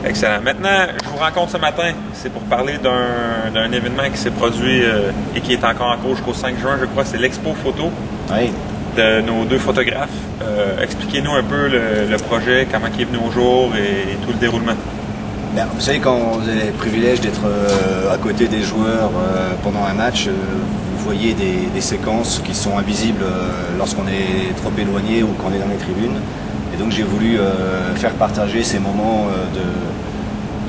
Excellent. Maintenant, je vous rencontre ce matin. C'est pour parler d'un événement qui s'est produit et qui est encore en cours jusqu'au 5 juin, je crois. C'est l'Expo Photo de nos deux photographes. Expliquez-nous un peu le projet, comment il est venu au jour et tout le déroulement. Bien, vous savez, quand vous avez le privilège d'être à côté des joueurs pendant un match, vous voyez des séquences qui sont invisibles lorsqu'on est trop éloigné ou qu'on est dans les tribunes. Et donc j'ai voulu faire partager ces moments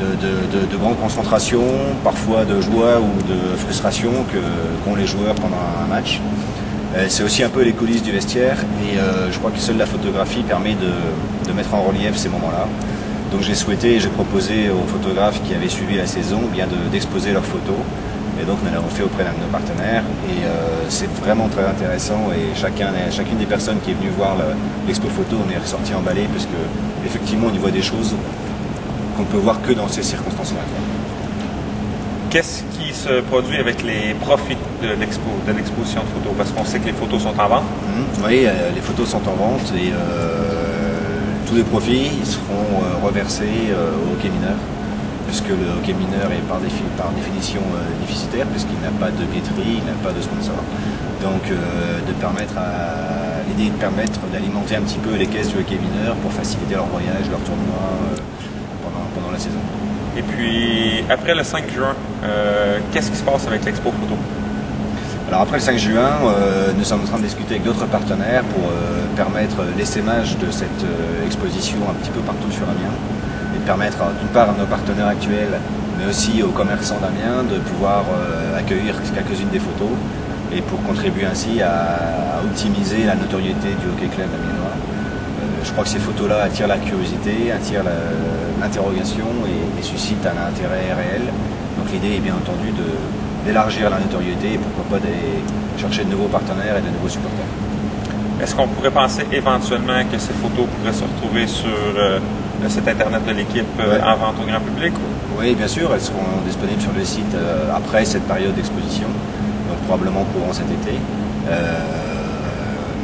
de grande concentration, parfois de joie ou de frustration qu'ont les joueurs pendant un match. C'est aussi un peu les coulisses du vestiaire et je crois que seule la photographie permet de mettre en relief ces moments-là. Donc j'ai souhaité et j'ai proposé aux photographes qui avaient suivi la saison d'exposer leurs photos. Et donc nous l'avons fait auprès d'un de nos partenaires et c'est vraiment très intéressant et chacune des personnes qui est venue voir l'expo photo, on est ressorti emballé parce que effectivement on y voit des choses qu'on ne peut voir que dans ces circonstances-là. Qu'est-ce qui se produit avec les profits de l'exposition de photos? Parce qu'on sait que les photos sont en vente. Oui, les photos sont en vente et tous les profits seront reversés au hockey mineur, puisque le hockey mineur est par définition déficitaire, puisqu'il n'a pas de billetterie, il n'a pas de sponsor. Donc l'idée est de permettre d'alimenter un petit peu les caisses du hockey mineur pour faciliter leur voyage, leur tournoi pendant la saison. Et puis, après le 5 juin, qu'est-ce qui se passe avec l'Expo Photo? Alors après le 5 juin, nous sommes en train de discuter avec d'autres partenaires pour permettre l'essaimage de cette exposition un petit peu partout sur Amiens et permettre d'une part à nos partenaires actuels, mais aussi aux commerçants d'Amiens de pouvoir accueillir quelques-unes des photos et pour contribuer ainsi à optimiser la notoriété du hockey club amiénois. Je crois que ces photos-là attirent la curiosité, attirent l'interrogation et suscitent un intérêt réel. Donc l'idée est bien entendu d'élargir la notoriété et pourquoi pas d'aller chercher de nouveaux partenaires et de nouveaux supporters. Est-ce qu'on pourrait penser éventuellement que ces photos pourraient se retrouver sur le site internet de l'équipe en vente au grand public? Oui, bien sûr, elles seront disponibles sur le site après cette période d'exposition, donc probablement courant cet été.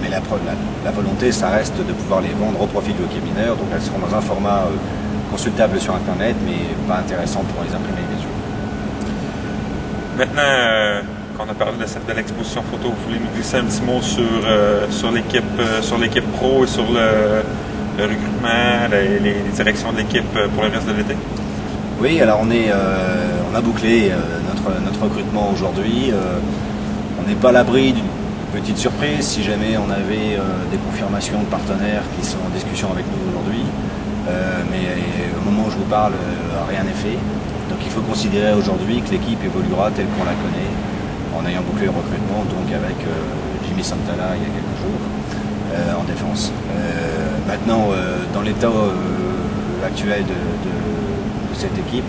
Mais la volonté, ça reste de pouvoir les vendre au profit du hockey mineur, donc elles seront dans un format consultable sur internet, mais pas intéressant pour les imprimer, bien sûr. Maintenant qu'on a parlé de l'exposition photo, vous voulez nous glisser un petit mot sur l'équipe pro et sur le recrutement, les directions de l'équipe pour le reste de l'été? Oui, alors on a bouclé notre recrutement aujourd'hui. On n'est pas à l'abri d'une petite surprise si jamais on avait des confirmations de partenaires qui sont en discussion avec nous aujourd'hui. Mais au moment où je vous parle, rien n'est fait. Donc il faut considérer aujourd'hui que l'équipe évoluera telle qu'on la connaît, en ayant bouclé le recrutement, donc avec Jimmy Santala il y a quelques jours, en défense. Maintenant, dans l'état actuel de cette équipe,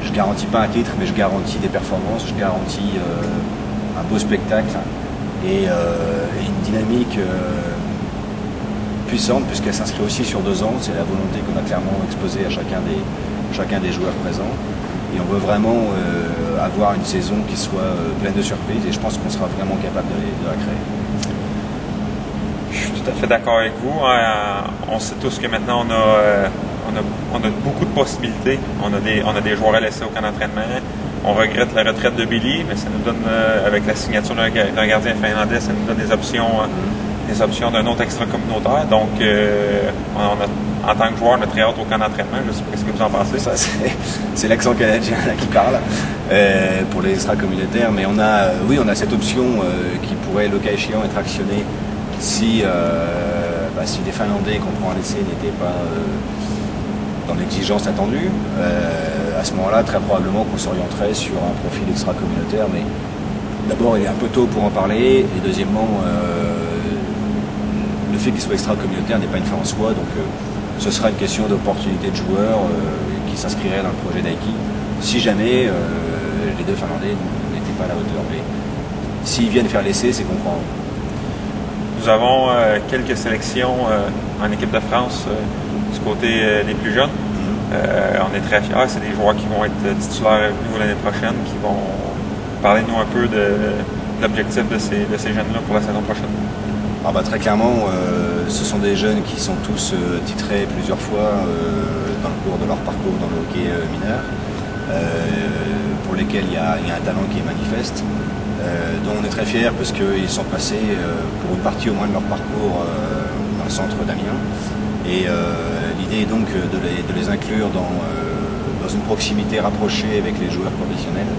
je ne garantis pas un titre, mais je garantis des performances, je garantis un beau spectacle et une dynamique puissante, puisqu'elle s'inscrit aussi sur 2 ans. C'est la volonté qu'on a clairement exposée à chacun des joueurs présents. Et on veut vraiment avoir une saison qui soit pleine de surprises et je pense qu'on sera vraiment capable de la créer. Je suis tout à fait d'accord avec vous. On sait tous que maintenant on a beaucoup de possibilités. On a des joueurs à laisser au camp d'entraînement. On regrette la retraite de Billy, mais ça nous donne, avec la signature d'un gardien finlandais, ça nous donne des options d'un autre extra-communautaire. Donc, en tant que joueur, on a très hâte au camp d'entraînement. Je ne sais pas ce que vous en pensez. Ça, c'est l'accent canadien là, qui parle pour les extra-communautaires. Mais on a cette option qui pourrait, le cas échéant, être actionnée si des Finlandais qu'on prend à l'essai n'étaient pas dans l'exigence attendue. À ce moment-là, très probablement qu'on s'orienterait sur un profil extra-communautaire. Mais d'abord, il est un peu tôt pour en parler. Et deuxièmement, le fait qu'il soit extra-communautaire n'est pas une fin en soi. Donc, ce sera une question d'opportunité de joueurs qui s'inscrirait dans le projet d'Aiki. Si jamais les 2 Finlandais n'étaient pas à la hauteur. Mais s'ils viennent faire l'essai, c'est comprendre. Nous avons quelques sélections en équipe de France du côté des plus jeunes. On est très fiers. C'est des joueurs qui vont être titulaires avec nous l'année prochaine, qui vont parler de nous un peu de l'objectif de ces jeunes-là pour la saison prochaine. Très clairement, ce sont des jeunes qui sont tous titrés plusieurs fois dans le cours de leur parcours dans le hockey mineur, pour lesquels il y a un talent qui est manifeste, dont on est très fiers parce qu'ils sont passés pour une partie au moins de leur parcours dans le centre d'Amiens. Et l'idée est donc de les inclure dans une proximité rapprochée avec les joueurs professionnels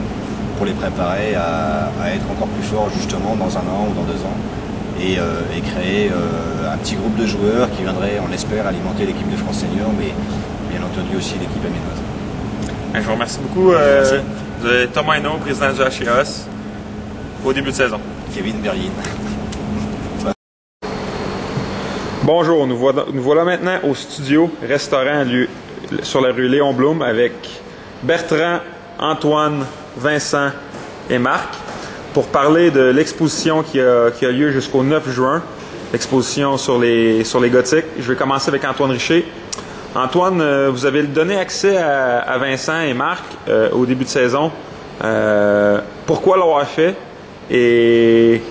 pour les préparer à être encore plus forts justement dans 1 an ou dans 2 ans et créer un petit groupe de joueurs qui viendrait, on l'espère, alimenter l'équipe de France Senior, mais bien entendu aussi l'équipe amiénoise. Je vous remercie beaucoup. Vous êtes Thomas Hainaut, président du HCAS, au début de saison. Kevin Berlin. Bonjour, nous voilà maintenant au studio restaurant sur la rue Léon Blum avec Bertrand, Antoine, Vincent et Marc pour parler de l'exposition qui a lieu jusqu'au 9 juin, l'exposition sur les gothiques. Je vais commencer avec Antoine Richer. Antoine, vous avez donné accès à Vincent et Marc au début de saison. Pourquoi l'avoir fait et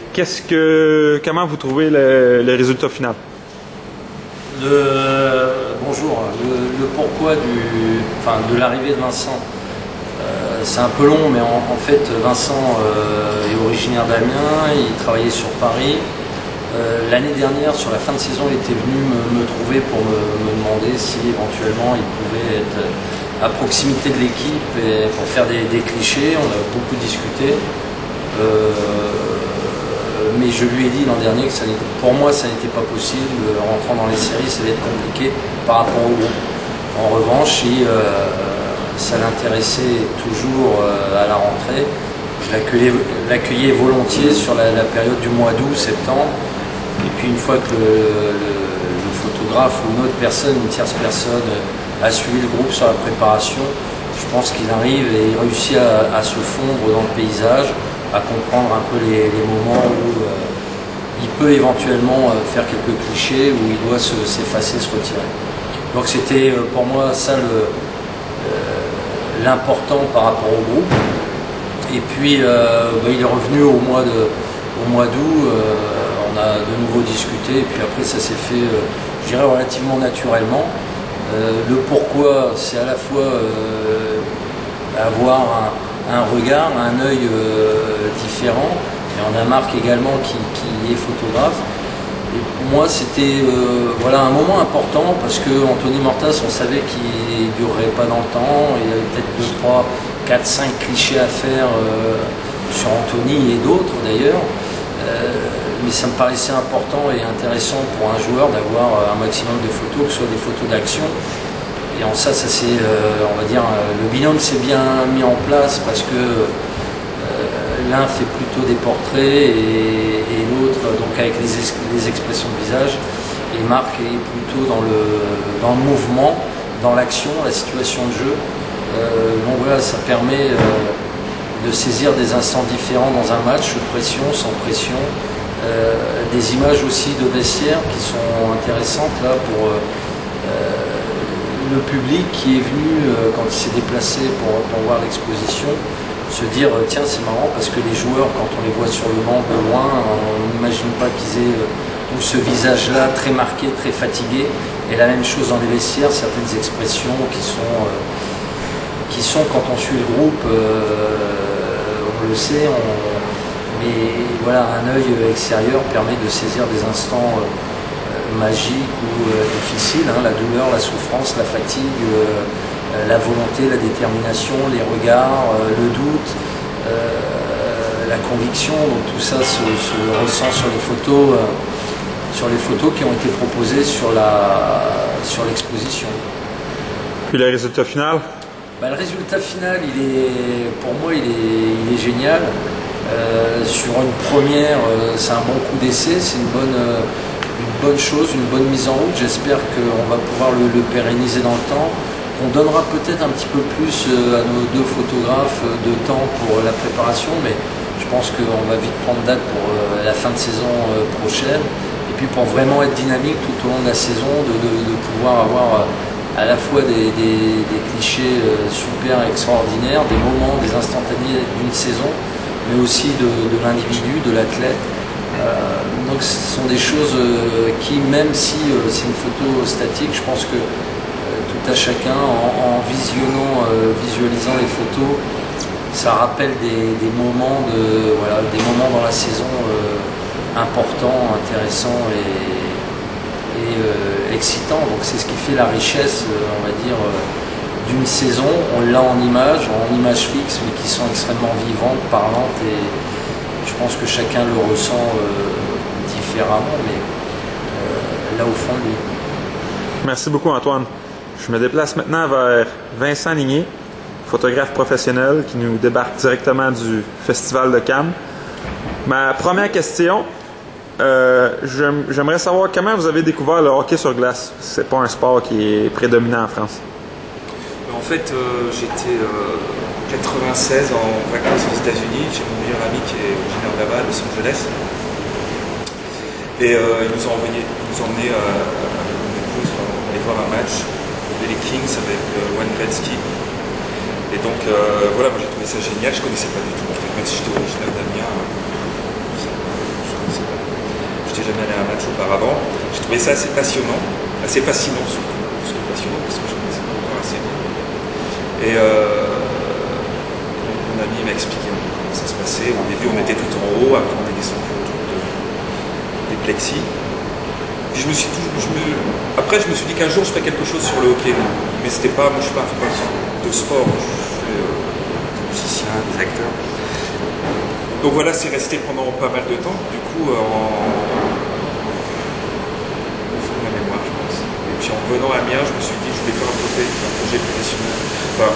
comment vous trouvez le résultat final? Bonjour, le pourquoi de l'arrivée de Vincent, c'est un peu long, mais en fait Vincent est originaire d'Amiens, il travaillait sur Paris. L'année dernière, sur la fin de saison, il était venu me trouver pour me demander si éventuellement il pouvait être à proximité de l'équipe et pour faire des clichés. On a beaucoup discuté. Mais je lui ai dit l'an dernier que pour moi ça n'était pas possible. Rentrant dans les séries, ça allait être compliqué par rapport au groupe. En revanche, si ça l'intéressait toujours à la rentrée, je l'accueillais volontiers sur la période du mois d'août, septembre. Et puis une fois que le photographe ou une autre personne, une tierce personne, a suivi le groupe sur la préparation, je pense qu'il arrive et il réussit à se fondre dans le paysage, à comprendre un peu les moments où il peut éventuellement faire quelques clichés, où il doit s'effacer, se retirer. Donc c'était pour moi ça l'important par rapport au groupe. Et puis il est revenu au mois d'août, on a de nouveau discuté, et puis après ça s'est fait, je dirais, relativement naturellement. Le pourquoi, c'est à la fois avoir un regard, un œil différent, et on a Marc également qui est photographe. Et pour moi c'était un moment important parce que Anthony Mortas, on savait qu'il ne durerait pas dans le temps, il y avait peut-être 2, 3, 4, 5 clichés à faire sur Anthony et d'autres d'ailleurs, mais ça me paraissait important et intéressant pour un joueur d'avoir un maximum de photos, que ce soit des photos d'action. Et en ça c'est, on va dire, le binôme s'est bien mis en place parce que l'un fait plutôt des portraits et l'autre donc avec les expressions de visage, et Marc est plutôt dans le mouvement, dans l'action, la situation de jeu. Donc voilà, ça permet de saisir des instants différents dans un match, sous pression, sans pression, des images aussi de vestiaire qui sont intéressantes là pour le public qui est venu quand il s'est déplacé pour voir l'exposition, se dire tiens, c'est marrant parce que les joueurs, quand on les voit sur le banc de loin, on n'imagine pas qu'ils aient ce visage-là très marqué, très fatigué. Et la même chose dans les vestiaires, certaines expressions qui sont quand on suit le groupe, on le sait, mais voilà, un œil extérieur permet de saisir des instants magiques ou difficiles, la douleur, la souffrance, la fatigue, la volonté, la détermination, les regards, le doute, la conviction. Donc tout ça se ressent sur les photos qui ont été proposées sur l'exposition. Puis le résultat final? Le résultat final, pour moi, il est génial. Sur une première, c'est un bon coup d'essai, c'est une bonne chose, une bonne mise en route. J'espère qu'on va pouvoir le pérenniser dans le temps. On donnera peut-être un petit peu plus à nos 2 photographes de temps pour la préparation, mais je pense qu'on va vite prendre date pour la fin de saison prochaine. Et puis pour vraiment être dynamique tout au long de la saison, de pouvoir avoir à la fois des clichés super extraordinaires, des moments, des instantanés d'une saison, mais aussi de l'individu, de l'athlète, Donc ce sont des choses qui, même si c'est une photo statique, je pense que tout à chacun, en visualisant les photos, ça rappelle des moments des moments dans la saison importants, intéressants et excitants. Donc c'est ce qui fait la richesse, on va dire, d'une saison. On l'a en images fixes, mais qui sont extrêmement vivantes, parlantes, et je pense que chacun le ressent différemment, mais là au fond de lui. Merci beaucoup, Antoine. Je me déplace maintenant vers Vincent Ligné, photographe professionnel qui nous débarque directement du Festival de Cannes. Ma première question, j'aimerais savoir comment vous avez découvert le hockey sur glace. C'est pas un sport qui est prédominant en France. En fait, j'étais en 96 en vacances aux États-Unis. J'ai mon meilleur ami qui est originaire de là-bas, Los Angeles. Et ils nous ont emmenés aller voir un match les Kings avec Wayne Gretzky. Et donc voilà, moi j'ai trouvé ça génial. Je connaissais pas du tout. En fait, même si j'étais originaire d'Amiens, je connaissais pas. Je n'étais jamais allé à un match auparavant. J'ai trouvé ça assez passionnant, assez fascinant surtout, plus que passionnant parce que je connaissais pas encore assez bien. Et mon ami m'a expliqué un peu comment ça se passait. Au début, on était tout en haut, après on est descendu autour des plexis. Puis après, je me suis dit qu'un jour je ferais quelque chose sur le hockey, mais c'était pas, moi je suis pas un fan de sport, je suis des musiciens, des acteurs. Donc voilà, c'est resté pendant pas mal de temps, du coup, au fond de ma mémoire, je pense. Et puis en venant à Amiens, je me suis dit que je voulais faire un projet professionnel, enfin,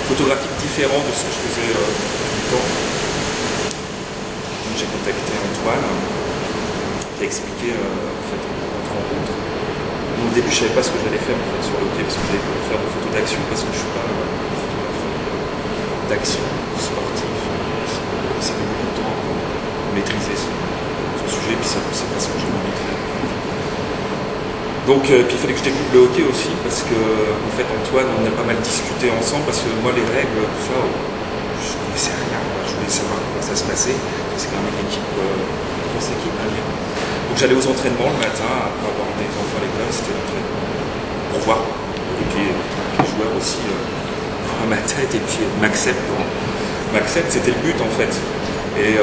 photographique différent de ce que je faisais du temps. Donc j'ai contacté Antoine, qui a expliqué en fait notre rencontre. Au début, je ne savais pas ce que j'allais faire en fait, sur le hockey, parce que je voulais faire de photos d'action, parce que je ne suis pas photographe d'action sportif. Ça met beaucoup de temps pour maîtriser ce sujet, puis ça c'est pas ce que j'ai envie de faire. Donc, puis il fallait que je découvre le hockey aussi, parce que en fait, Antoine, on a pas mal discuté ensemble, parce que moi, les règles, tout ça, je ne connaissais rien. Je voulais savoir comment ça se passait. C'est quand même une équipe, une grosse équipe à Lyon. Donc j'allais aux entraînements le matin, après avoir emmené les enfants à l'école, c'était l'entraînement pour voir. Et puis les joueurs aussi à ma tête, et puis m'acceptent. C'était le but en fait. Et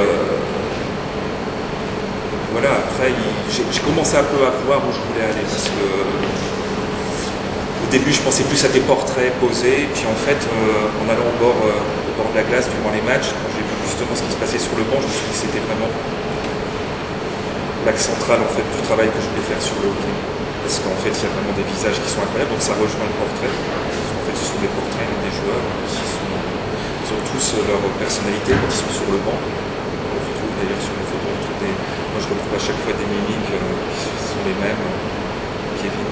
voilà, après j'ai commencé un peu à voir où je voulais aller, parce que au début je pensais plus à des portraits posés, et puis en fait en allant au bord de la glace durant les matchs, quand j'ai vu justement ce qui se passait sur le banc, je me suis dit que c'était vraiment l'axe central en fait du travail que je voulais faire sur le hockey, parce qu'en fait il y a vraiment des visages qui sont incroyables, donc ça rejoint le portrait, parce qu'en fait ce sont des portraits des joueurs ils ont tous leur personnalité quand ils sont sur le banc. On retrouve d'ailleurs sur les photos, moi je retrouve à chaque fois des mimiques qui sont les mêmes. Kevin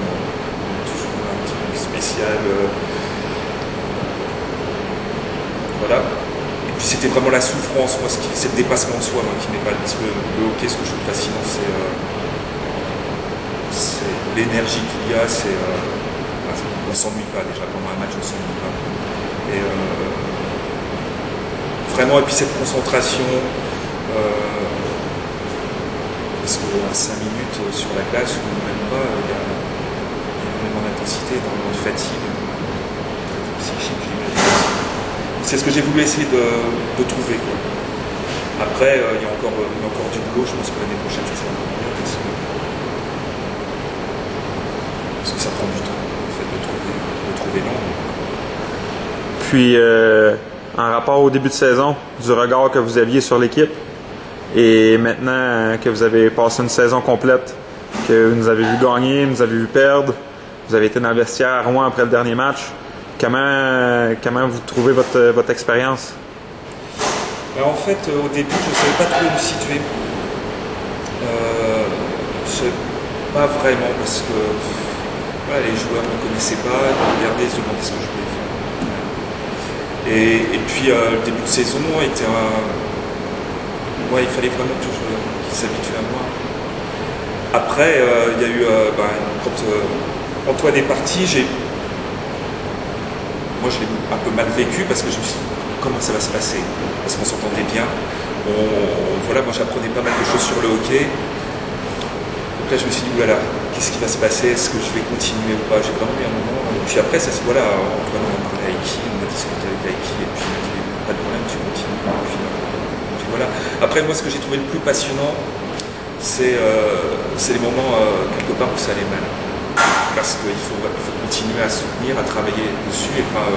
toujours un petit truc spécial, voilà. Et puis c'était vraiment la souffrance, moi, c'est le dépassement de soi qui m'épate, parce que le hockey, ce que je trouve fascinant, c'est l'énergie qu'il y a, on s'ennuie pas déjà, pendant un match on s'ennuie pas. Et vraiment, et puis cette concentration, parce qu'en 5 minutes sur la glace, ou même pas, il y a énormément d'intensité, énormément de fatigue, psychique, j'imagine. C'est ce que j'ai voulu essayer de trouver, quoi. Après, il y a encore du boulot, je pense que l'année prochaine, ça sera encore mieux, parce que ça prend du temps, en fait, de trouver l'angle. Puis, en rapport au début de saison, du regard que vous aviez sur l'équipe, et maintenant que vous avez passé une saison complète, que vous nous avez vu gagner, vous avez vu perdre, vous avez été dans le vestiaire à Rouen après le dernier match, comment vous trouvez votre expérience? Ben, en fait, au début, je ne savais pas trop où me situer. Je ne savais pas vraiment, parce que voilà, les joueurs ne me connaissaient pas, ils me regardaient, ils se demandaient ce que je voulais faire. Et puis le début de saison était il fallait vraiment qu'ils s'habituent à moi. Après, il y a eu quand Antoine est parti, moi je l'ai un peu mal vécu, parce que je me suis dit comment ça va se passer, parce qu'on s'entendait bien, voilà, moi j'apprenais pas mal de choses sur le hockey. Donc là je me suis dit, oulala, qu'est-ce qui va se passer? Est-ce que je vais continuer ou pas? J'ai vraiment eu un moment. Et puis après, voilà, Antoine, on a parlé avec Aiki, on a discuté avec Aiki, et puis il m'a dit, pas de problème, tu continues. Et puis voilà. Après, moi ce que j'ai trouvé le plus passionnant, c'est les moments quelque part où ça allait mal. Parce qu'il faut continuer à soutenir, à travailler dessus, et pas.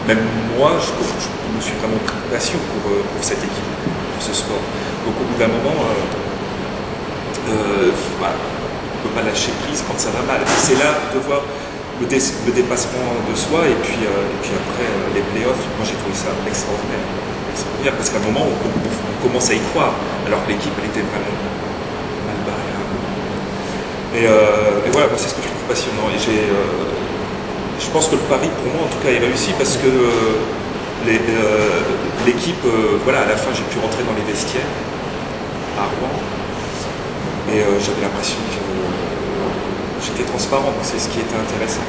Même moi, je me suis vraiment pris de passion pour cette équipe, pour ce sport. Donc au bout d'un moment, on ne peut pas lâcher prise quand ça va mal. C'est là de voir le dépassement de soi, et puis après les playoffs, moi j'ai trouvé ça extraordinaire. Parce qu'à un moment, on commence à y croire, alors que l'équipe elle était vraiment mal barrée. Et voilà, moi, c'est ce que je trouve passionnant. Et je pense que le pari, pour moi, en tout cas, est réussi parce que l'équipe, voilà, à la fin, j'ai pu rentrer dans les vestiaires à Rouen. Et j'avais l'impression que j'étais transparent. C'est ce qui était intéressant.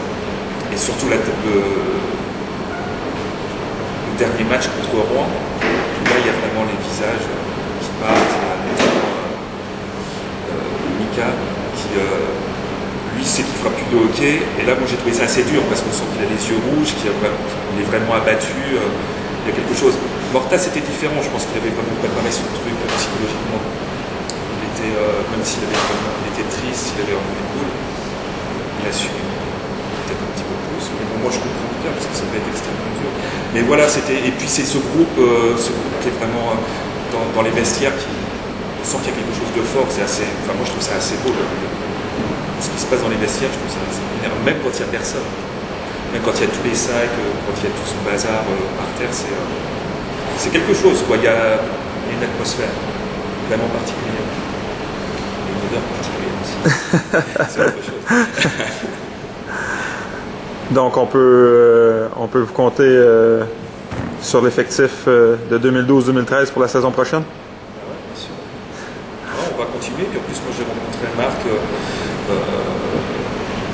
Et surtout, le dernier match contre Rouen, là, il y a vraiment les visages qui partent. Mika, qui lui sait qu'il ne fera plus de hockey, et là moi j'ai trouvé ça assez dur parce qu'on sent qu'il a les yeux rouges, qu'il est vraiment abattu, il y a quelque chose. Morta c'était différent, je pense qu'il avait vraiment préparé son truc psychologiquement. Il était, même s'il était triste, il avait un mauvais coup, il a su peut-être un petit peu plus, mais bon, moi je comprends bien parce que ça devait être extrêmement dur. Mais voilà, et puis c'est ce groupe qui est vraiment dans les vestiaires qui. On sent qu'il y a quelque chose de fort, moi je trouve ça assez beau. Ce qui se passe dans les vestiaires, je trouve ça assez énervant. Même quand il n'y a personne, même quand il y a tous les sacs, quand il y a tout ce bazar par terre, c'est quelque chose, quoi. Il y a une atmosphère vraiment particulière. Et une odeur particulière aussi. C'est autre chose. Donc on peut vous compter sur l'effectif de 2012-2013 pour la saison prochaine? On va continuer, puis en plus moi j'ai rencontré Marc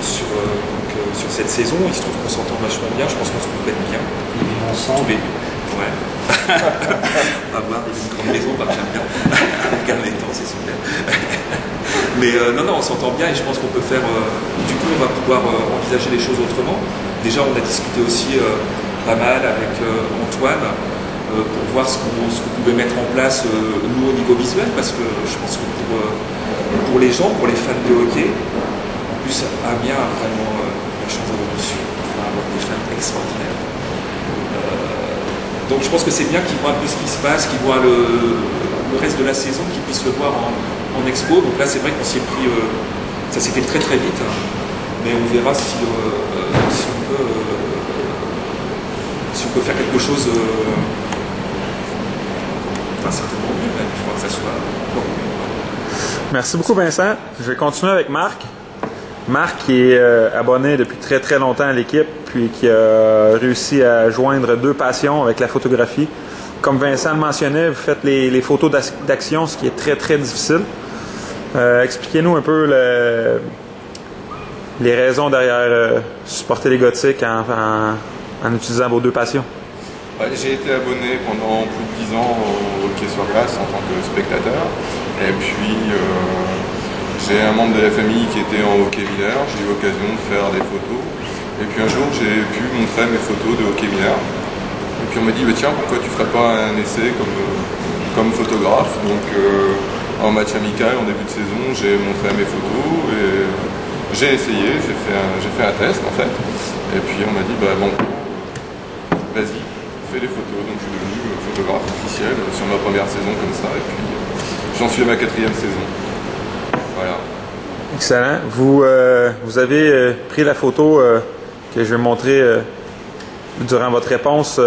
sur cette saison, il se trouve qu'on s'entend vachement bien, je pense qu'on se complète bien. Ils vivent ensemble. Ouais. On va voir, une grande maison, on va bien bien. Regarde les temps, c'est super. Mais non, on s'entend bien et je pense qu'on peut faire. Du coup, on va pouvoir envisager les choses autrement. Déjà, on a discuté aussi pas mal avec Antoine. Pour voir ce qu'on pouvait mettre en place nous au niveau visuel, parce que je pense que pour les gens, pour les fans de hockey, en plus Amiens a vraiment la chance d'avoir reçu, avoir des fans extraordinaires. Donc je pense que c'est bien qu'ils voient un peu ce qui se passe, qu'ils voient le reste de la saison, qu'ils puissent le voir en expo. Donc là c'est vrai qu'on s'y est pris, ça s'est fait très très vite, hein, mais on verra si on peut faire quelque chose. Certainement mieux, mais il faudra que ça soit encore mieux. Merci beaucoup Vincent. Je vais continuer avec Marc. Marc qui est abonné depuis très très longtemps à l'équipe, puis qui a réussi à joindre deux passions avec la photographie. Comme Vincent le mentionnait, vous faites les photos d'action, ce qui est très très difficile. Expliquez-nous un peu les raisons derrière supporter les Gothiques en utilisant vos deux passions. Ouais, j'ai été abonné pendant plus de 10 ans au hockey sur glace en tant que spectateur. Et puis j'ai un membre de la famille qui était en hockey mineur. J'ai eu l'occasion de faire des photos. Et puis un jour j'ai pu montrer mes photos de hockey mineur. Et puis on m'a dit tiens, pourquoi tu ferais pas un essai comme photographe. Donc en match amical en début de saison j'ai montré mes photos et j'ai essayé, j'ai fait un test en fait. Et puis on m'a dit bon, vas-y. Les photos, donc je suis devenu photographe officiel sur ma première saison comme ça, et puis j'en suis à ma 4e saison. Voilà. Excellent. Vous avez pris la photo que je vais montrer durant votre réponse,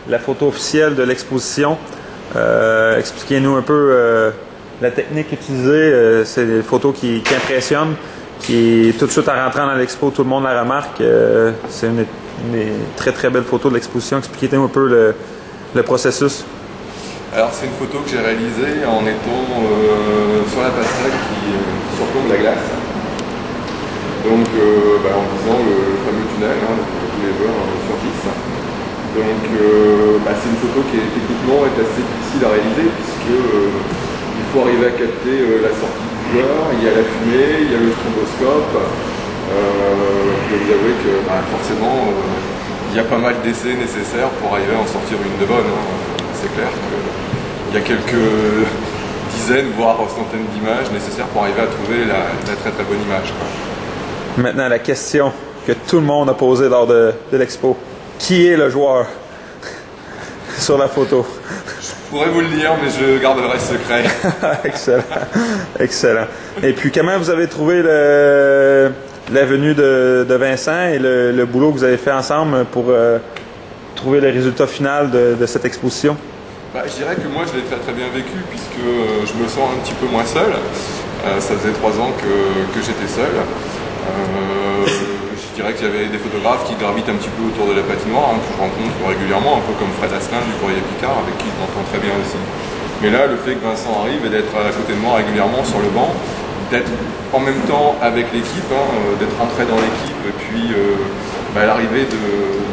la photo officielle de l'exposition. Expliquez-nous un peu la technique utilisée. C'est des photos qui impressionnent, qui tout de suite en rentrant dans l'expo, tout le monde la remarque. C'est une très très belle photo de l'exposition. Expliquez-nous un peu le processus. Alors c'est une photo que j'ai réalisée en étant sur la passerelle qui surplombe la glace. Donc en visant le fameux tunnel, tous les joueurs surgissent. Donc c'est une photo qui techniquement est assez difficile à réaliser puisque il faut arriver à capter la sortie du joueur, il y a la fumée, il y a le stromboscope. Je vais vous avouer que forcément il y a pas mal d'essais nécessaires pour arriver à en sortir une de bonne. C'est clair qu'il y a quelques dizaines, voire centaines d'images nécessaires pour arriver à trouver la très très bonne image. Maintenant, la question que tout le monde a posée lors de l'expo. Qui est le joueur sur la photo? Je pourrais vous le dire, mais je garderai secret. Excellent. Excellent. Et puis, comment vous avez trouvé la venue de Vincent et le boulot que vous avez fait ensemble pour trouver le résultat final de cette exposition? Je dirais que moi, je l'ai très très bien vécu puisque je me sens un petit peu moins seul. Ça faisait 3 ans que j'étais seul. Je dirais qu'il y avait des photographes qui gravitent un petit peu autour de la patinoire, que je rencontre régulièrement, un peu comme Fred Asselin du Courrier Picard, avec qui je m'entends très bien aussi. Mais là, le fait que Vincent arrive et d'être à côté de moi régulièrement sur le banc, d'être en même temps avec l'équipe, d'être entré dans l'équipe, et puis l'arrivée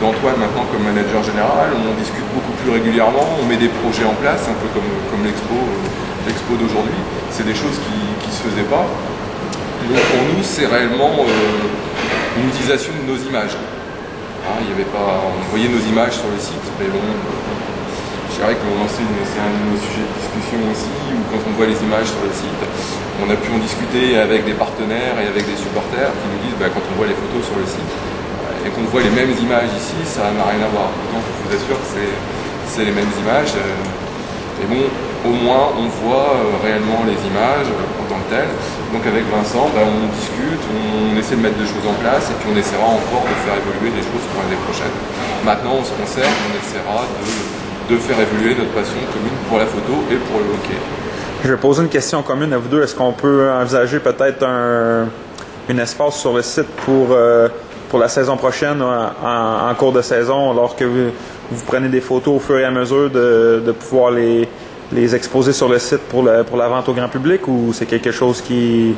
d'Antoine maintenant comme manager général, on discute beaucoup plus régulièrement, on met des projets en place, un peu comme l'expo d'aujourd'hui. C'est des choses qui ne se faisaient pas. Donc pour nous, c'est réellement une utilisation de nos images. Il y avait pas, on voyait nos images sur le site, mais bon, je dirais que c'est un de nos sujets de discussion aussi, où quand on voit les images sur le site, on a pu en discuter avec des partenaires et avec des supporters qui nous disent quand on voit les photos sur le site et qu'on voit les mêmes images ici, ça n'a rien à voir. Pourtant, je vous assure que c'est les mêmes images. Et bon, au moins, on voit réellement les images en tant que telles. Donc avec Vincent, on discute, on essaie de mettre des choses en place et puis on essaiera encore de faire évoluer les choses pour l'année prochaine. Maintenant, on se conserve, on essaiera de faire évoluer notre passion commune pour la photo et pour le hockey. Je vais poser une question commune à vous deux. Est-ce qu'on peut envisager peut-être un espace sur le site pour la saison prochaine, en cours de saison, alors que vous prenez des photos au fur et à mesure de pouvoir les exposer sur le site pour la vente au grand public, ou c'est quelque chose qui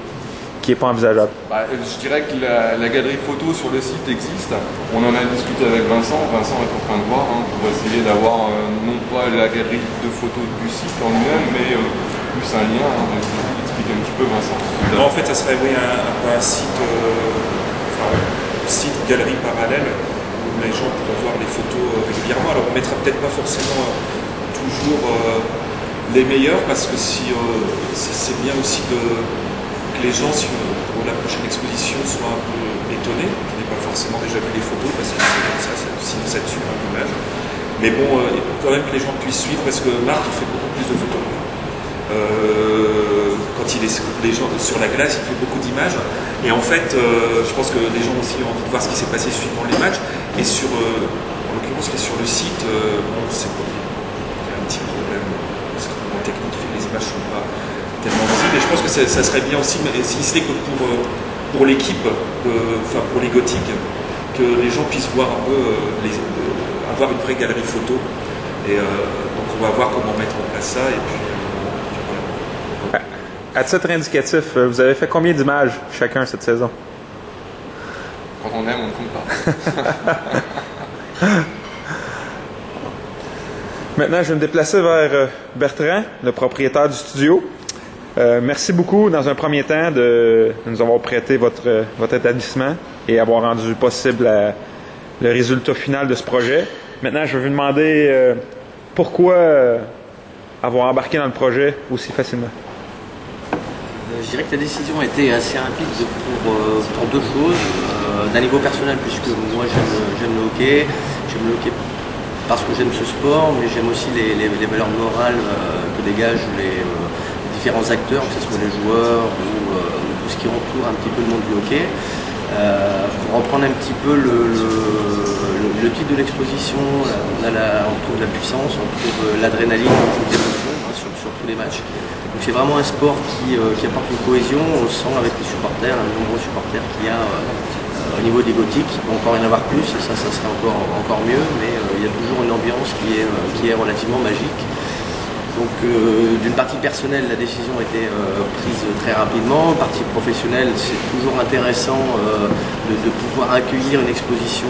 n'est pas envisageable? Je dirais que la galerie photo sur le site existe. On en a discuté avec Vincent. Vincent est en train de voir pour essayer d'avoir non pas la galerie de photos du site en lui-même, mais plus un lien. Explique un petit peu, Vincent. Non, en fait, ça serait un site, site galerie parallèle où les gens pourront voir les photos régulièrement. Alors on ne mettra peut-être pas forcément toujours les meilleurs, parce que c'est bien aussi que les gens pour la prochaine exposition soient un peu étonnés, qui n'aient pas forcément déjà vu les photos, parce que sinon ça tue un image. Mais bon, quand même que les gens puissent suivre, parce que Marc il fait beaucoup plus de photos. Quand il est sur la glace, il fait beaucoup d'images. Et en fait, je pense que les gens aussi ont envie de voir ce qui s'est passé suivant les matchs. Et en l'occurrence, qui est sur le site, il y a un petit problème technique qui fait que les images ne sont pas tellement visibles. Et je pense que ça serait bien aussi, si ce n'est que pour l'équipe, pour les gothiques, que les gens puissent voir un peu, avoir une vraie galerie photo. Et donc on va voir comment mettre en place ça. Et puis, À titre indicatif, vous avez fait combien d'images chacun cette saison? Quand on aime, on ne compte pas. Maintenant, je vais me déplacer vers Bertrand, le propriétaire du studio. Merci beaucoup, dans un premier temps, de nous avoir prêté votre établissement et avoir rendu possible le résultat final de ce projet. Maintenant, je vais vous demander pourquoi avoir embarqué dans le projet aussi facilement. Je dirais que la décision a été assez rapide pour deux choses. D'un niveau personnel, puisque moi j'aime le hockey. J'aime le hockey parce que j'aime ce sport, mais j'aime aussi les valeurs morales que dégagent les différents acteurs, que ce soit les joueurs ou tout ce qui entoure un petit peu le monde du hockey. Pour reprendre un petit peu le titre de l'exposition, on trouve la puissance, on trouve l'adrénaline, on trouve l'émotion sur tous les matchs. Donc c'est vraiment un sport qui apporte une cohésion, on le sent avec les supporters, un nombreux supporters qu'il y a au niveau des gothiques. Il peut encore y en avoir plus, et ça serait encore mieux, mais il y a toujours une ambiance qui est relativement magique. Donc d'une partie personnelle, la décision a été prise très rapidement. Partie professionnelle, c'est toujours intéressant de pouvoir accueillir une exposition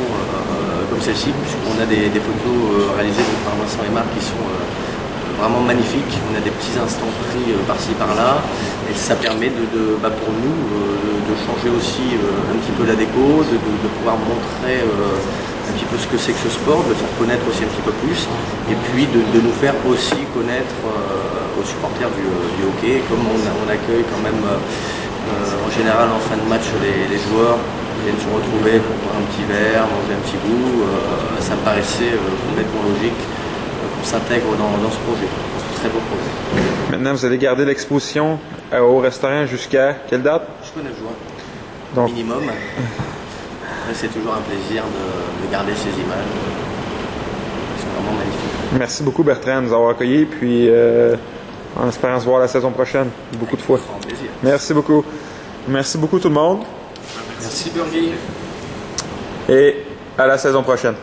comme celle-ci, puisqu'on a des photos réalisées par Vincent et Marc qui sont vraiment magnifiques. On a des petits instants pris par-ci par-là, et ça permet pour nous de changer aussi un petit peu la déco, de pouvoir montrer un petit peu ce que c'est que ce sport, de le faire connaître aussi un petit peu plus, et puis de nous faire aussi connaître aux supporters du hockey. Comme on accueille quand même en général en fin de match les joueurs viennent se retrouver pour boire un petit verre, manger un petit bout, ça me paraissait complètement logique qu'on s'intègre dans ce projet, dans ce très beau projet. Maintenant, vous allez garder l'exposition au restaurant jusqu'à quelle date? Jusqu'au 9 juin, Donc, minimum. C'est toujours un plaisir de garder ces images. Elles sont vraiment magnifiques. merci beaucoup Bertrand de nous avoir accueillis, puis en espérant se voir la saison prochaine, beaucoup de fois. Grand plaisir. Merci beaucoup. Merci beaucoup tout le monde, Merci Burgi. et à la saison prochaine.